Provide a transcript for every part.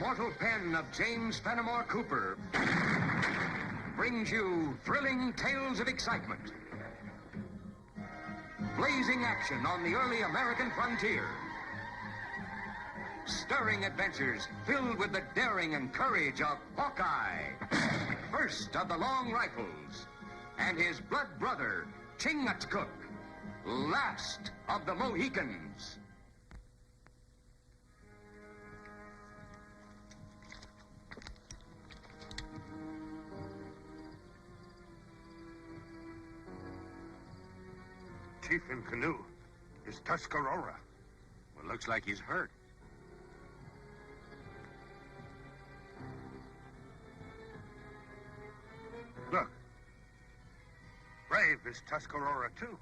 immortal pen of James Fenimore Cooper brings you thrilling tales of excitement, blazing action on the early American frontier, stirring adventures filled with the daring and courage of Hawkeye, first of the Long Rifles, and his blood brother, Chingachgook, last of the Mohicans. Chief in canoe is Tuscarawas. Well, looks like he's hurt. Look. Brave is Tuscarawas, too.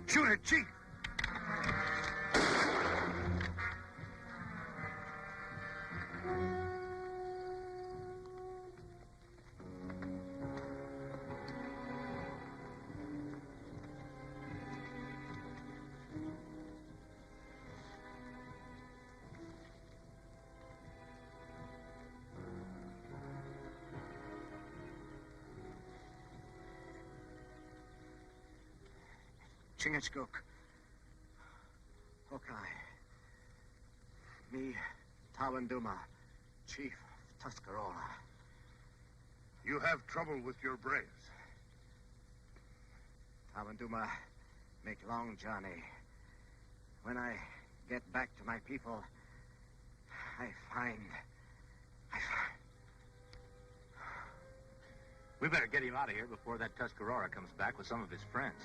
Shoot it, Chief! Chingachgook. Hawkeye. Me, Tawanduma, Chief of Tuscarawas. You have trouble with your braves. Tawanduma make long journey. When I get back to my people, I find... We better get him out of here before that Tuscarawas comes back with some of his friends.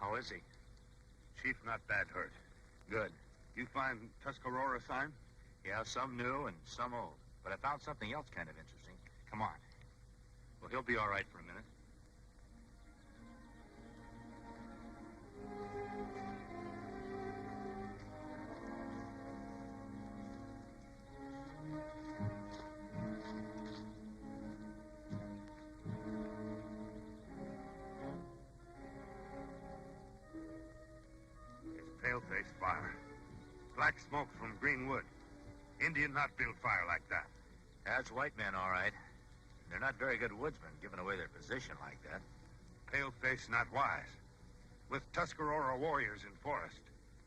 How is he? Chief not bad hurt. Good. You find Tuscarawas sign? Yeah, some new and some old. But I found something else kind of interesting. Come on. Well, he'll be all right for a minute. Pale-face fire. Black smoke from green wood. Indian not build fire like that. That's white men, all right. They're not very good woodsmen, giving away their position like that. Pale-face not wise. With Tuscarawas warriors in forest,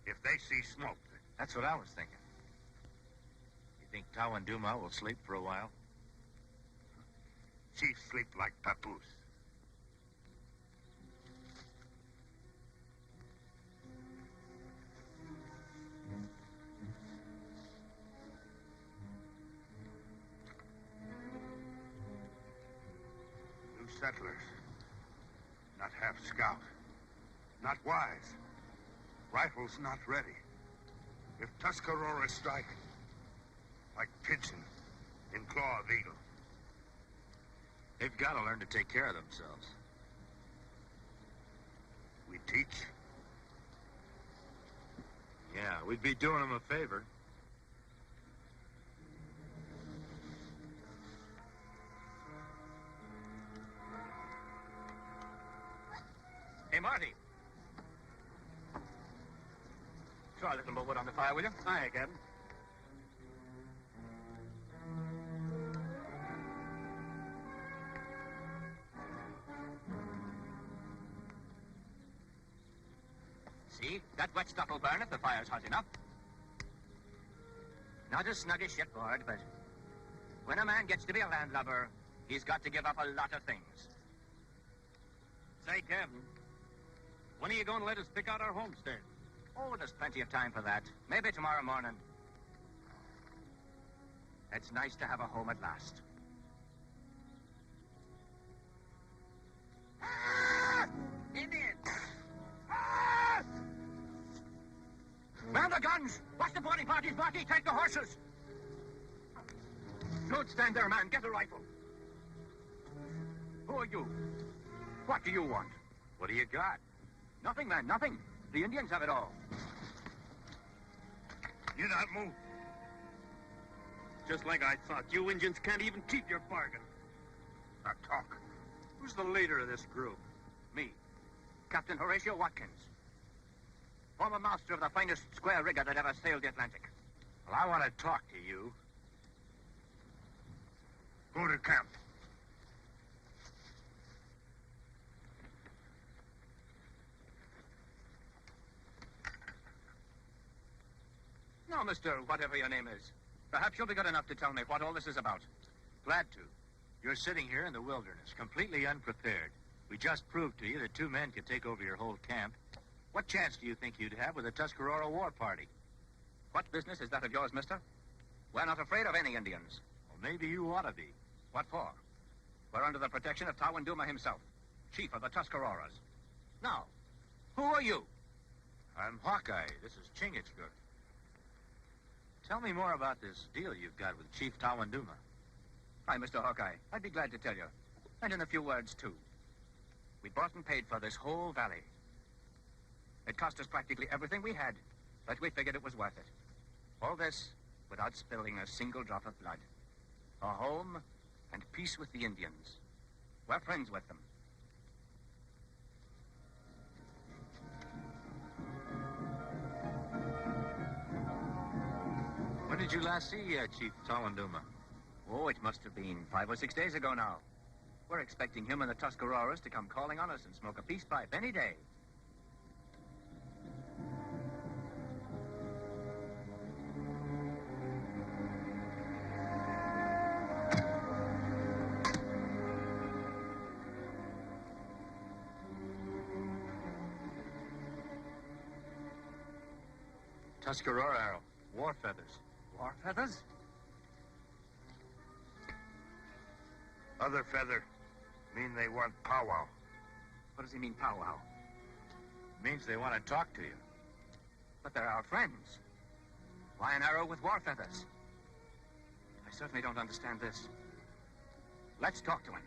if they see smoke... That's what I was thinking. You think Tawanduma will sleep for a while? Chief sleep like papoose. Settlers. Not half scout. Not wise. Rifles not ready. If Tuscarawas strike, like pigeon in claw of eagle. They've got to learn to take care of themselves. We teach? Yeah, we'd be doing them a favor. Hey, Marty. Throw a little more wood on the fire, will you? Aye, Captain. See? That wet stuff will burn if the fire's hot enough. Not as snug as shipboard, but when a man gets to be a landlubber, he's got to give up a lot of things. Say, Captain, when are you going to let us pick out our homestead? Oh, there's plenty of time for that. Maybe tomorrow morning. It's nice to have a home at last. Indians! Man the guns! Watch the boarding parties, Marty! Take the horses! Don't stand there, man. Get a rifle. Who are you? What do you want? What do you got? Nothing, man, nothing. The Indians have it all. You not move. Just like I thought. You Indians can't even keep your bargain. Now talk. Who's the leader of this group? Me, Captain Horatio Watkins, former master of the finest square rigger that ever sailed the Atlantic. Well, I want to talk to you. Go to camp. Now, Mr. Whatever your name is, perhaps you'll be good enough to tell me what all this is about. Glad to. You're sitting here in the wilderness, completely unprepared. We just proved to you that 2 men could take over your whole camp. What chance do you think you'd have with the Tuscarora war party? What business is that of yours, mister? We're not afraid of any Indians. Well, maybe you ought to be. What for? We're under the protection of Tawanduma himself, chief of the Tuscaroras. Now, who are you? I'm Hawkeye. This is Chingachgook. Tell me more about this deal you've got with Chief Tawanduma. Hi, Mr. Hawkeye. I'd be glad to tell you. And in a few words, too. We bought and paid for this whole valley. It cost us practically everything we had, but we figured it was worth it. All this without spilling a single drop of blood. A home and peace with the Indians. We're friends with them. When did you last see Chief Tawanduma? Oh, it must have been 5 or 6 days ago now. We're expecting him and the Tuscaroras to come calling on us and smoke a peace pipe any day. Tuscarora arrow. War feathers. War feathers? Other feather mean they want powwow. What does he mean, powwow? Means they want to talk to you. But they're our friends. Why an arrow with war feathers? I certainly don't understand this. Let's talk to him.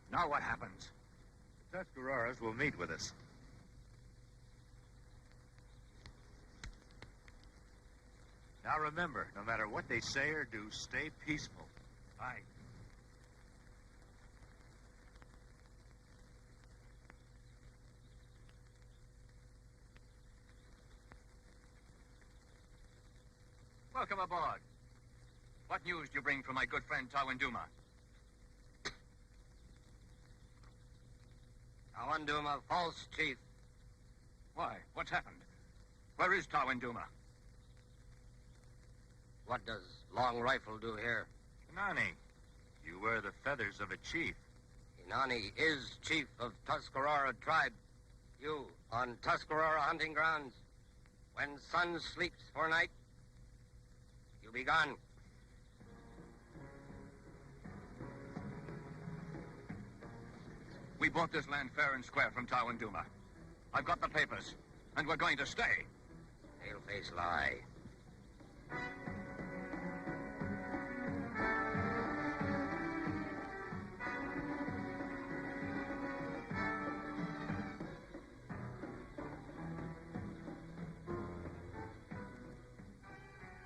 Now what happens? The Tuscaroras will meet with us. Now remember, no matter what they say or do, stay peaceful. Aye. Welcome aboard. What news do you bring from my good friend Tawanduma? Tawanduma, false chief. Why? What's happened? Where is Tawanduma? What does Long Rifle do here? Nani, you wear the feathers of a chief. Inani is chief of Tuscarora tribe. You, on Tuscarora hunting grounds, when sun sleeps for night, you be gone. We bought this land fair and square from Tawanduma. I've got the papers, and we're going to stay. Pale-face lie.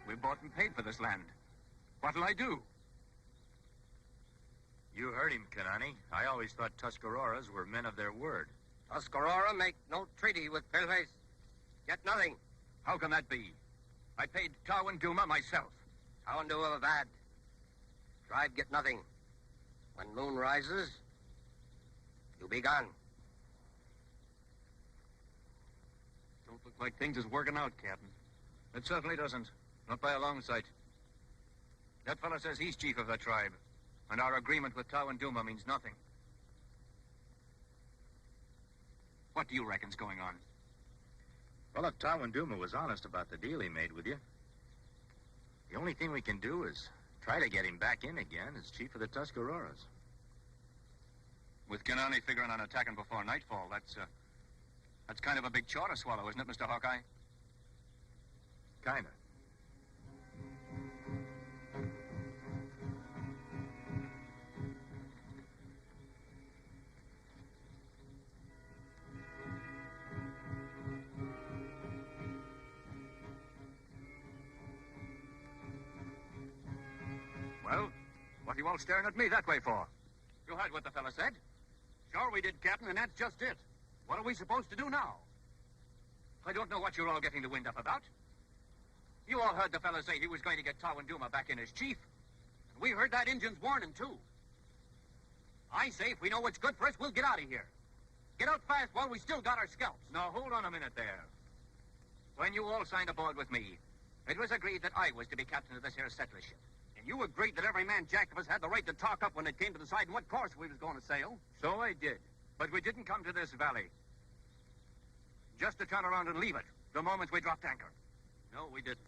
We bought and paid for this land. What'll I do? You heard him, Kanani. I always thought Tuscaroras were men of their word. Tuscarora make no treaty with Paleface. Get nothing. How can that be? I paid Tawanduma myself. Tawanduma bad. Tribe get nothing. When moon rises, you be gone. Don't look like things is working out, Captain. It certainly doesn't. Not by a long sight. That fellow says he's chief of the tribe, and our agreement with Tawanduma means nothing. What do you reckon's going on? Well, if Tawanduma was honest about the deal he made with you, the only thing we can do is try to get him back in again as chief of the Tuscarawas. With Kanani figuring on attacking before nightfall, that's kind of a big chore to swallow, isn't it, Mr. Hawkeye? Kinda. Well, what are you all staring at me that way for? You heard what the fella said? Sure we did, Captain, and that's just it. What are we supposed to do now? I don't know what you're all getting the wind up about. You all heard the fella say he was going to get Tawanduma back in as chief. And we heard that Injun's warning, too. I say if we know what's good for us, we'll get out of here. Get out fast while we still got our scalps. Now, hold on a minute there. When you all signed aboard with me, it was agreed that I was to be captain of this here settler ship. And you agreed that every man jack of us had the right to talk up when it came to deciding what course we was going to sail. So I did. But we didn't come to this valley just to turn around and leave it the moment we dropped anchor. No, we didn't.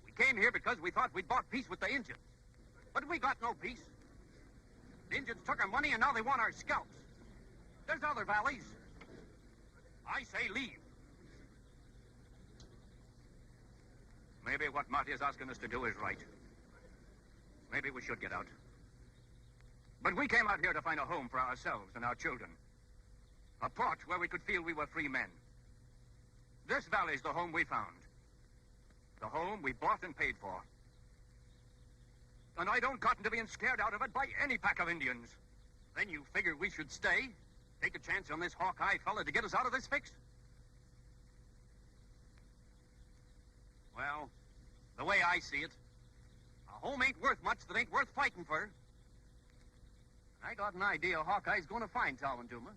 We came here because we thought we'd bought peace with the Injuns. But we got no peace. The Injuns took our money and now they want our scalps. There's other valleys. I say leave. Maybe what Marty is asking us to do is right. Maybe we should get out. But we came out here to find a home for ourselves and our children. A port where we could feel we were free men. This valley's the home we found. The home we bought and paid for. And I don't cotton to being scared out of it by any pack of Indians. Then you figured we should stay? Take a chance on this Hawkeye fella to get us out of this fix? Well, the way I see it, a home ain't worth much that ain't worth fighting for. I got an idea Hawkeye's going to find Tawanduma.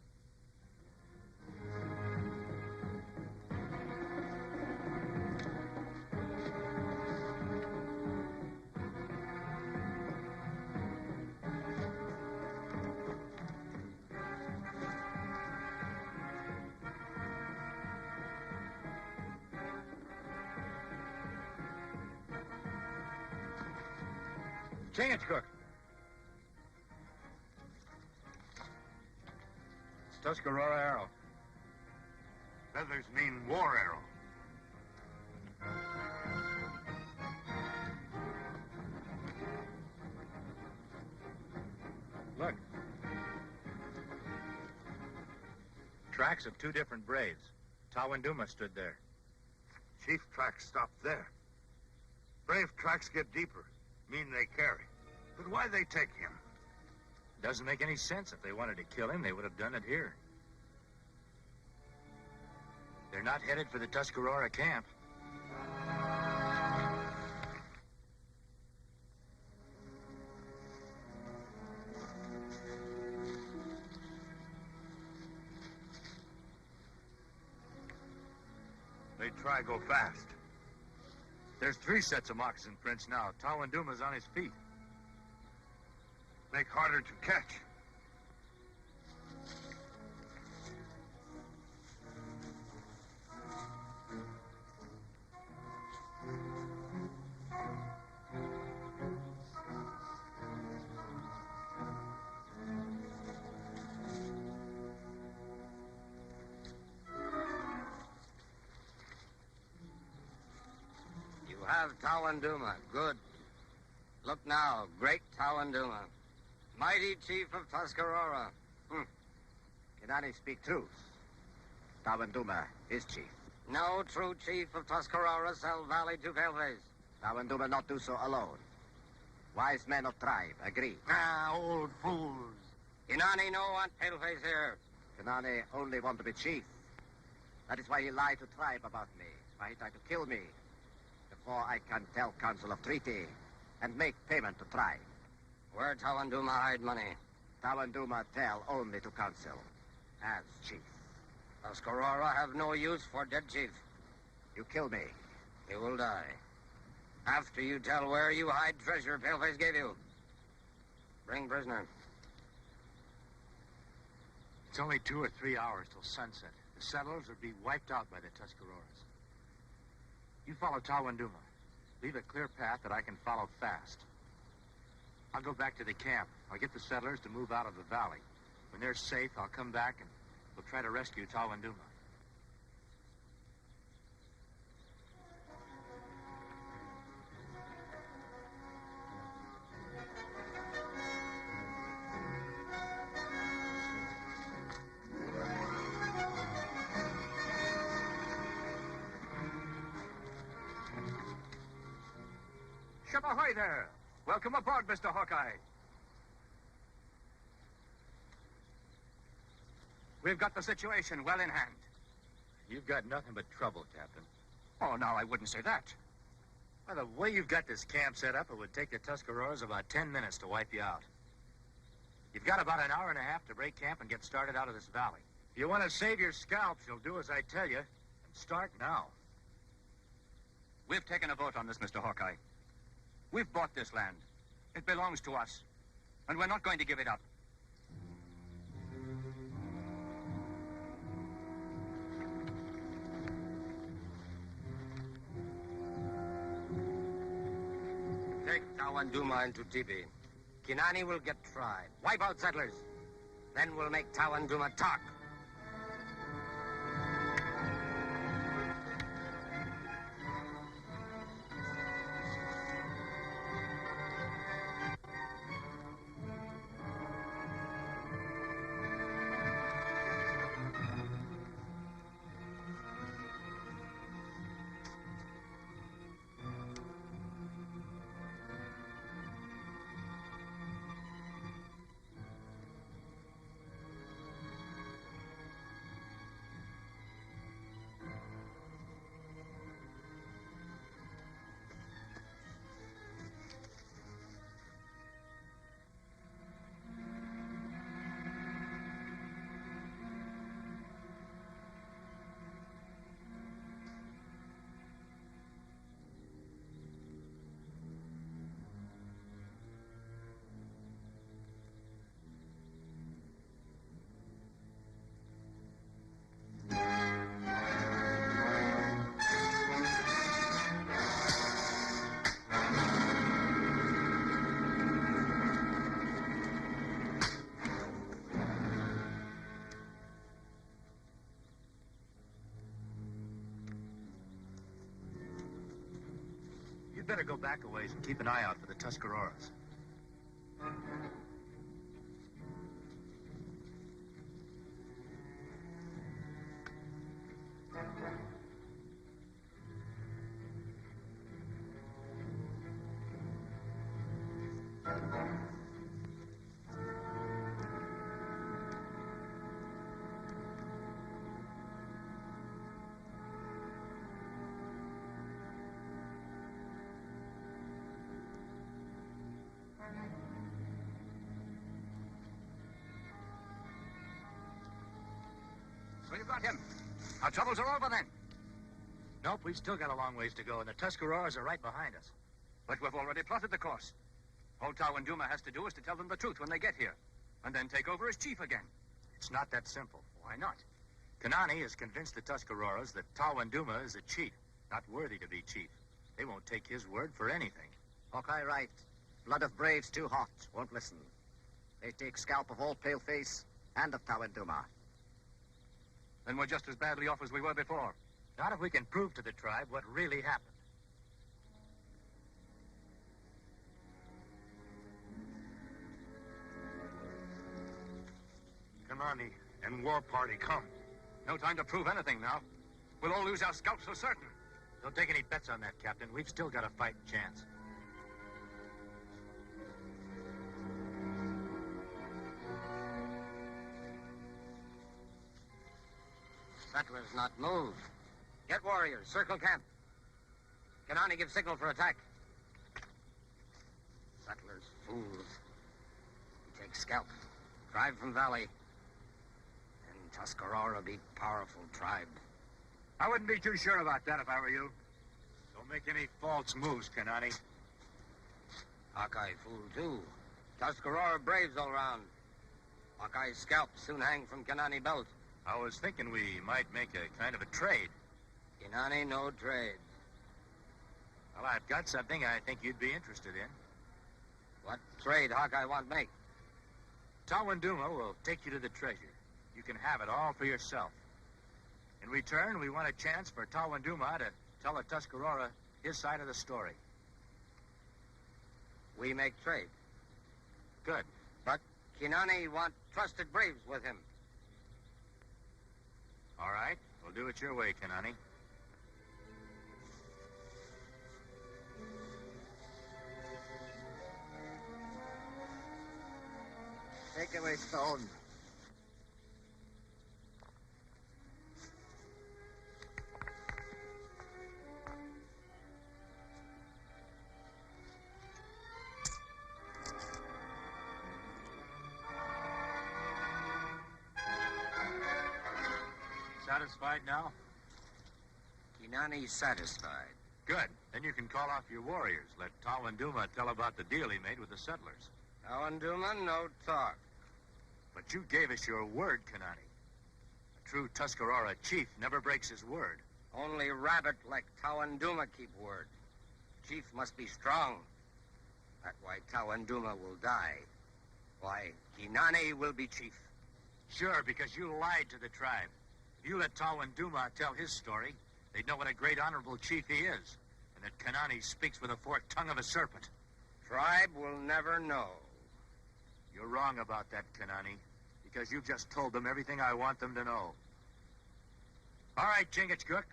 Change, Cook. It's Tuscarora arrow. Feathers mean war arrow. Look. Tracks of two different braids. Tawanduma stood there. Chief tracks stop there. Brave tracks get deeper. Mean they carry. But why they take him? Doesn't make any sense. If they wanted to kill him, they would have done it here. They're not headed for the Tuscarora camp. They try go fast. There's 3 sets of moccasin prints now. Tawanduma's on his feet. Make harder to catch. You have Tawanduma. Good. Look now, great Tawanduma. Mighty chief of Tuscarora. Can I speak truth? Tawanduma is chief. No true chief of Tuscarora sell valley to paleface. Tawanduma not do so alone. Wise men of tribe agree. Ah, old fools. Inani no want paleface here. Kanani only want to be chief. That is why he lied to tribe about me. Why he tried to kill me. Before I can tell council of treaty and make payment to tribe. Where Tawanduma hide money? Tawanduma tell only to council as chief. Tuscarora have no use for dead chief. You kill me. You will die. After you tell where you hide treasure paleface gave you. Bring prisoner. It's only 2 or 3 hours till sunset. The settlers will be wiped out by the Tuscarawas. You follow Tawanduma. Leave a clear path that I can follow fast. I'll go back to the camp. I'll get the settlers to move out of the valley. When they're safe, I'll come back and we'll try to rescue Tawanduma. Ship ahoy there! Welcome aboard, Mr. Hawkeye. We've got the situation well in hand. You've got nothing but trouble, Captain. Oh, now, I wouldn't say that. Well, the way you've got this camp set up, it would take the Tuscarawas about 10 minutes to wipe you out. You've got about an hour and a half to break camp and get started out of this valley. If you want to save your scalps, you'll do as I tell you, and start now. We've taken a vote on this, Mr. Hawkeye. We've bought this land. It belongs to us, and we're not going to give it up. Take Tawanduma into Tibi. Kinani will get tried. Wipe out settlers. Then we'll make Tawanduma talk. You'd better go back a ways and keep an eye out for the Tuscarawas. So you got him. Our troubles are over then. Nope, we've still got a long ways to go, and the Tuscarawas are right behind us. But we've already plotted the course. All Tawanduma has to do is to tell them the truth when they get here, and then take over as chief again. It's not that simple. Why not? Kanani has convinced the Tuscarawas that Tawanduma is a cheat, not worthy to be chief. They won't take his word for anything. Hawkeye right. Blood of braves too hot. Won't listen. They take scalp of old Paleface and of Tawanduma. Then we're just as badly off as we were before. Not if we can prove to the tribe what really happened. Kanani and War Party come. No time to prove anything now. We'll all lose our scalps for certain. Don't take any bets on that, Captain. We've still got a fighting chance. Settlers not move. Get warriors. Circle camp. Kanani give signal for attack. Settlers, fools. We take scalp. Drive from valley. And Tuscarora be powerful tribe. I wouldn't be too sure about that if I were you. Don't make any false moves, Kanani. Hawkeye fool, too. Tuscarora braves all round. Hawkeye's scalp soon hang from Kanani belt. I was thinking we might make a kind of a trade. Kanani, no trade. Well, I've got something I think you'd be interested in. What trade Hawkeye want make? Tawanduma will take you to the treasure. You can have it all for yourself. In return, we want a chance for Tawanduma to tell the Tuscarora his side of the story. We make trade. Good. But Kinani want trusted braves with him. All right. We'll do it your way, Kanani. Take away stone. Satisfied now? Kinani's satisfied. Good. Then you can call off your warriors. Let Tawanduma tell about the deal he made with the settlers. Tawanduma, no talk. But you gave us your word, Kanani. A true Tuscarora chief never breaks his word. Only rabbit like Tawanduma keep word. Chief must be strong. That's why Tawanduma will die. Why, Kinani will be chief. Sure, because you lied to the tribe. If you let Tawanduma tell his story, they'd know what a great honorable chief he is, and that Kanani speaks with a forked tongue of a serpent. Tribe will never know. You're wrong about that, Kanani, because you've just told them everything I want them to know. All right, Chingachgook.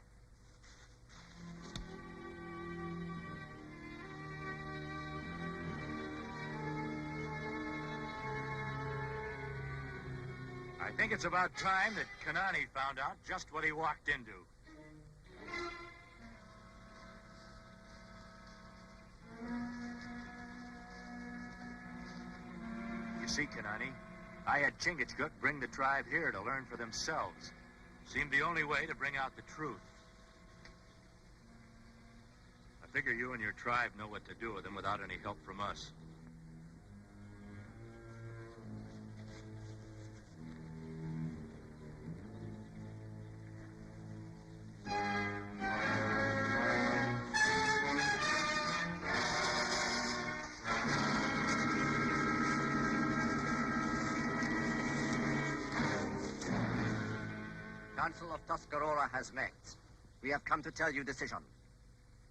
I think it's about time that Kanani found out just what he walked into. You see, Kanani, I had Chingachgook bring the tribe here to learn for themselves. Seemed the only way to bring out the truth. I figure you and your tribe know what to do with them without any help from us. Council of Tuscarora has met. We have come to tell you decision.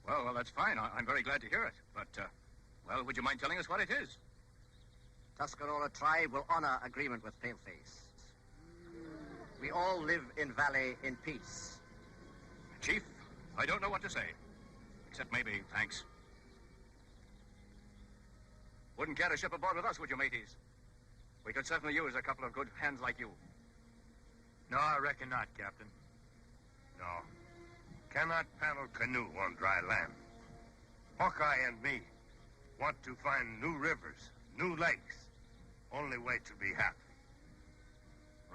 Well, that's fine. I'm very glad to hear it. But, well, would you mind telling us what it is? Tuscarora tribe will honor agreement with Paleface. We all live in Valley in peace. Chief, I don't know what to say. Except maybe thanks. Wouldn't care to ship aboard with us, would you, mateys? We could certainly use a couple of good hands like you. No, I reckon not, Captain. No. Cannot paddle canoe on dry land. Hawkeye and me want to find new rivers, new lakes. Only way to be happy.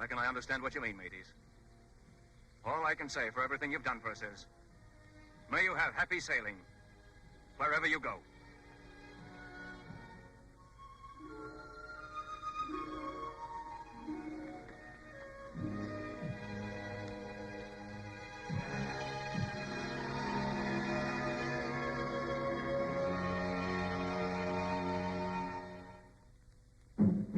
Reckon I understand what you mean, mateys. All I can say for everything you've done for us is, may you have happy sailing wherever you go.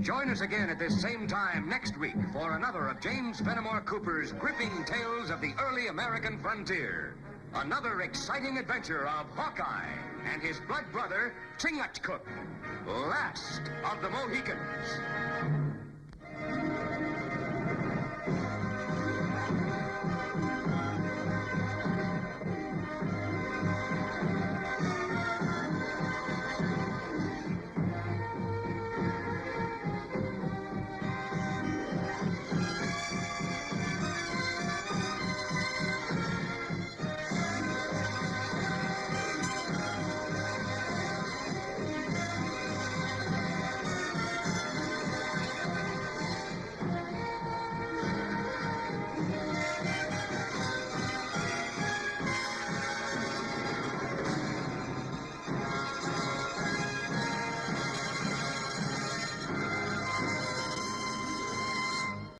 Join us again at this same time next week for another of James Fenimore Cooper's gripping tales of the early American frontier. Another exciting adventure of Hawkeye and his blood brother, Chingachgook, last of the Mohicans.